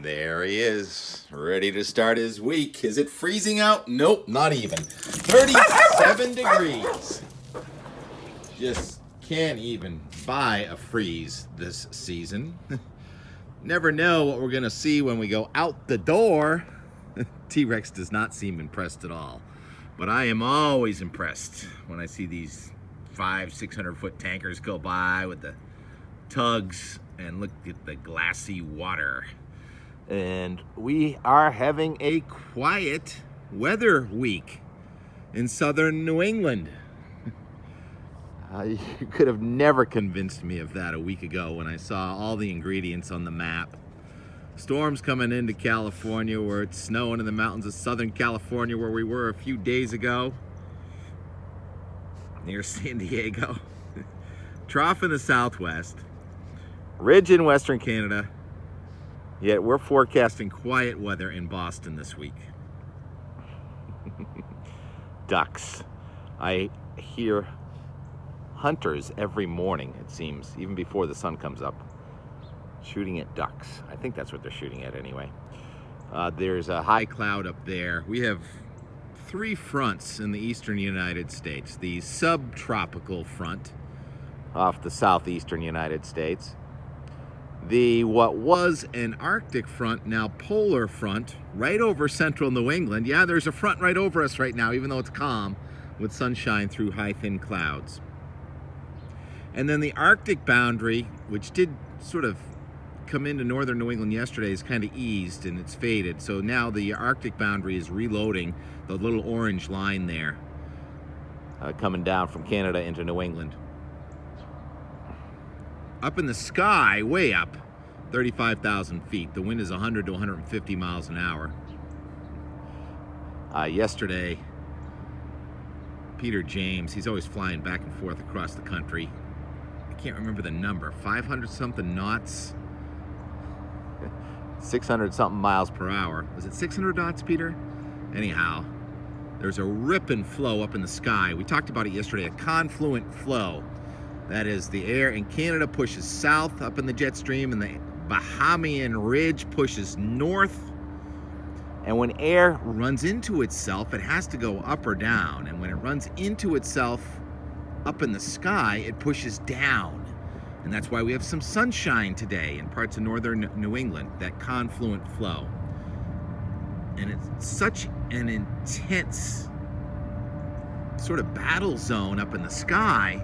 There he is, ready to start his week. Is it freezing out? Nope, not even. 37 degrees. Just can't even buy a freeze this season. Never know what we're going to see when we go out the door. T-Rex does not seem impressed at all. But I am always impressed when I see these 500-600 foot tankers go by with the Tugs and look at the glassy water. And we are having a quiet weather week in southern New England. You could have never convinced me of that a week ago when I saw all the ingredients on the map. Storms coming into California where it's snowing in the mountains of Southern California where we were a few days ago. Near San Diego. Trough in the southwest. Ridge in western Canada. Yet we're forecasting quiet weather in Boston this week. Ducks. I hear hunters every morning, it seems, even before the sun comes up, shooting at ducks. I think that's what they're shooting at anyway. There's a high cloud up there. We have three fronts in the eastern United States. The subtropical front off the southeastern United States. The what was an Arctic front, now polar front, right over central New England. Yeah, there's a front right over us right now, even though it's calm, with sunshine through high, thin clouds. And then the Arctic boundary, which did sort of come into northern New England yesterday, is kind of eased and it's faded. So now the Arctic boundary is reloading the little orange line there, coming down from Canada into New England. Up in the sky, way up, 35,000 feet. The wind is 100 to 150 miles an hour. Yesterday, Peter James, he's always flying back and forth across the country. I can't remember the number, 500 something knots, 600 something miles per hour. Was it 600 knots, Peter? Anyhow, there's a rip and flow up in the sky. We talked about it yesterday, a confluent flow. That is, the air in Canada pushes south up in the jet stream, and the Bahamian ridge pushes north. And when air runs into itself, it has to go up or down. And when it runs into itself up in the sky, it pushes down. And that's why we have some sunshine today in parts of northern New England, that confluent flow. And it's such an intense sort of battle zone up in the sky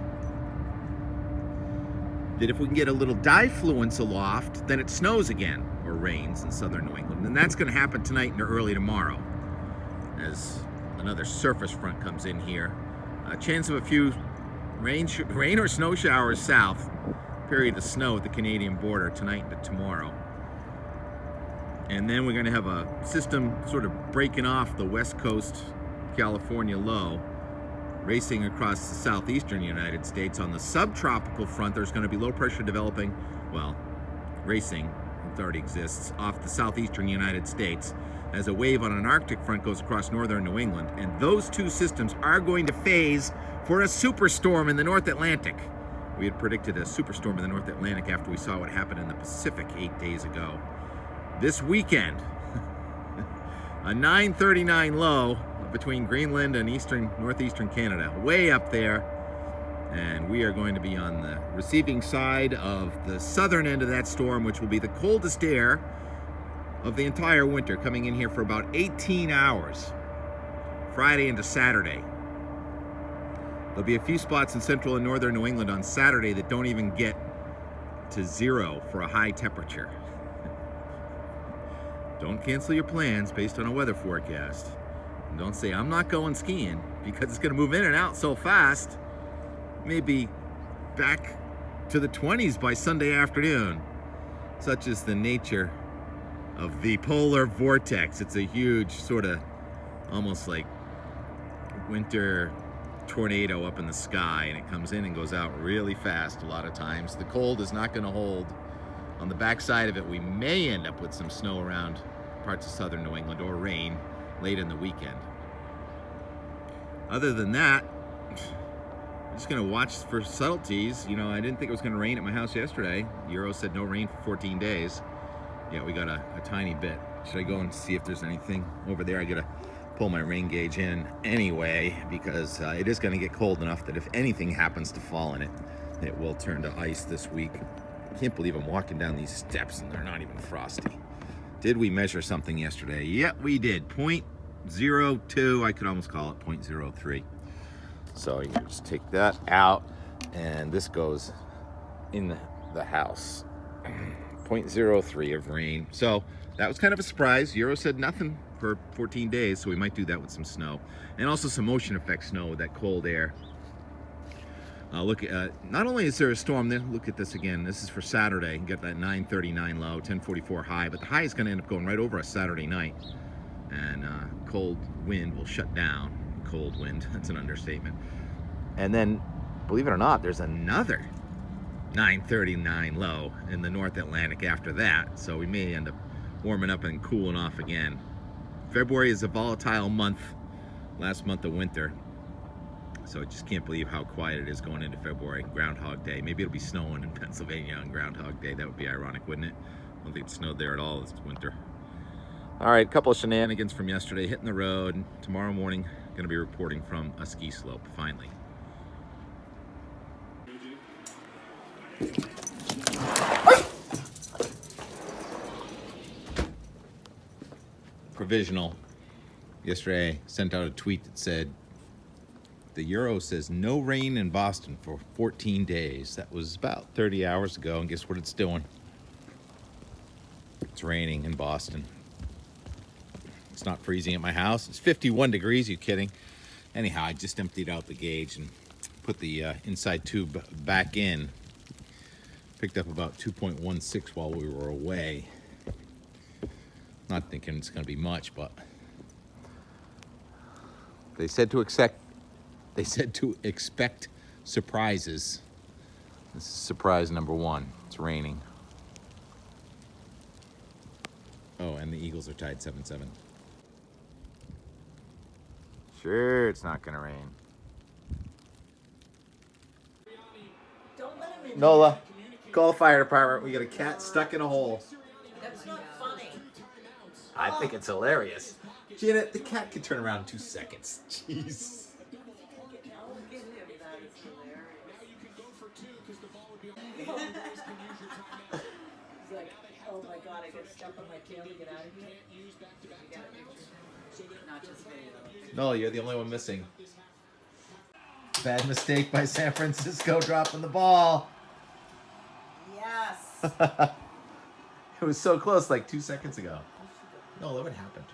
that if we can get a little diffluence aloft, then it snows again or rains in southern New England. And that's going to happen tonight and early tomorrow as another surface front comes in here. A chance of a few rain or snow showers south. Period of snow at the Canadian border tonight and tomorrow. And then we're going to have a system sort of breaking off the west coast California low, racing across the southeastern United States. On the subtropical front, there's going to be low pressure developing, well, racing, it already exists, off the southeastern United States as a wave on an Arctic front goes across northern New England. And those two systems are going to phase for a superstorm in the North Atlantic. We had predicted a superstorm in the North Atlantic after we saw what happened in the Pacific 8 days ago. This weekend, a 939 low between Greenland and northeastern Canada, way up there, and we are going to be on the receiving side of the southern end of that storm, which will be the coldest air of the entire winter, coming in here for about 18 hours, Friday into Saturday. There'll be a few spots in central and northern New England on Saturday that don't even get to zero for a high temperature. Don't cancel your plans based on a weather forecast. Don't say, I'm not going skiing, because it's going to move in and out so fast. Maybe back to the 20s by Sunday afternoon. Such is the nature of the polar vortex. It's a huge sort of almost like winter tornado up in the sky, and it comes in and goes out really fast a lot of times. The cold is not going to hold. On the backside of it, we may end up with some snow around parts of southern New England or rain late in the weekend. Other than that, I'm just going to watch for subtleties. You know, I didn't think it was going to rain at my house yesterday. Euro said no rain for 14 days. Yeah, we got a tiny bit. Should I go and see if there's anything over there? I gotta pull my rain gauge in anyway, because it is gonna get cold enough that if anything happens to fall in it, it will turn to ice this week. I can't believe I'm walking down these steps and they're not even frosty. Did we measure something yesterday? Yeah, we did. 0.02, I could almost call it 0.03. So you can just take that out, and this goes in the house. 0.03 of rain. So that was kind of a surprise. Euro said nothing for 14 days, so we might do that with some snow. And also some ocean effect snow with that cold air. Look, not only is there a storm there, look at this again. This is for Saturday. You get that 939 low, 1044 high, but the high is going to end up going right over us Saturday night. And cold wind will shut down. Cold wind, that's an understatement. And then, believe it or not, there's another 939 low in the North Atlantic after that. So we may end up warming up and cooling off again. February is a volatile month, last month of winter. So I just can't believe how quiet it is going into February. Groundhog Day. Maybe it'll be snowing in Pennsylvania on Groundhog Day. That would be ironic, wouldn't it? I don't think it snowed there at all this winter. All right, a couple of shenanigans from yesterday. Hitting the road. Tomorrow morning, going to be reporting from a ski slope, finally. Provisional. Yesterday, sent out a tweet that said, the Euro says no rain in Boston for 14 days. That was about 30 hours ago, and guess what it's doing? It's raining in Boston. It's not freezing at my house. It's 51 degrees, you kidding? Anyhow, I just emptied out the gauge and put the inside tube back in. Picked up about 2.16 while we were away. Not thinking it's going to be much, but they said to expect surprises. This is surprise number one. It's raining. Oh, and the Eagles are tied 7-7. Sure, it's not gonna rain. Nola, call the fire department. We got a cat stuck in a hole. That's not funny. I think it's hilarious. Janet, the cat can turn around in 2 seconds. Jeez. I'll give him that. It's hilarious. He's like, oh my god, I got stuck on my tail to get out of here. Not just video. No, you're the only one missing. Bad mistake by San Francisco dropping the ball. Yes. It was so close like 2 seconds ago. No, what happened?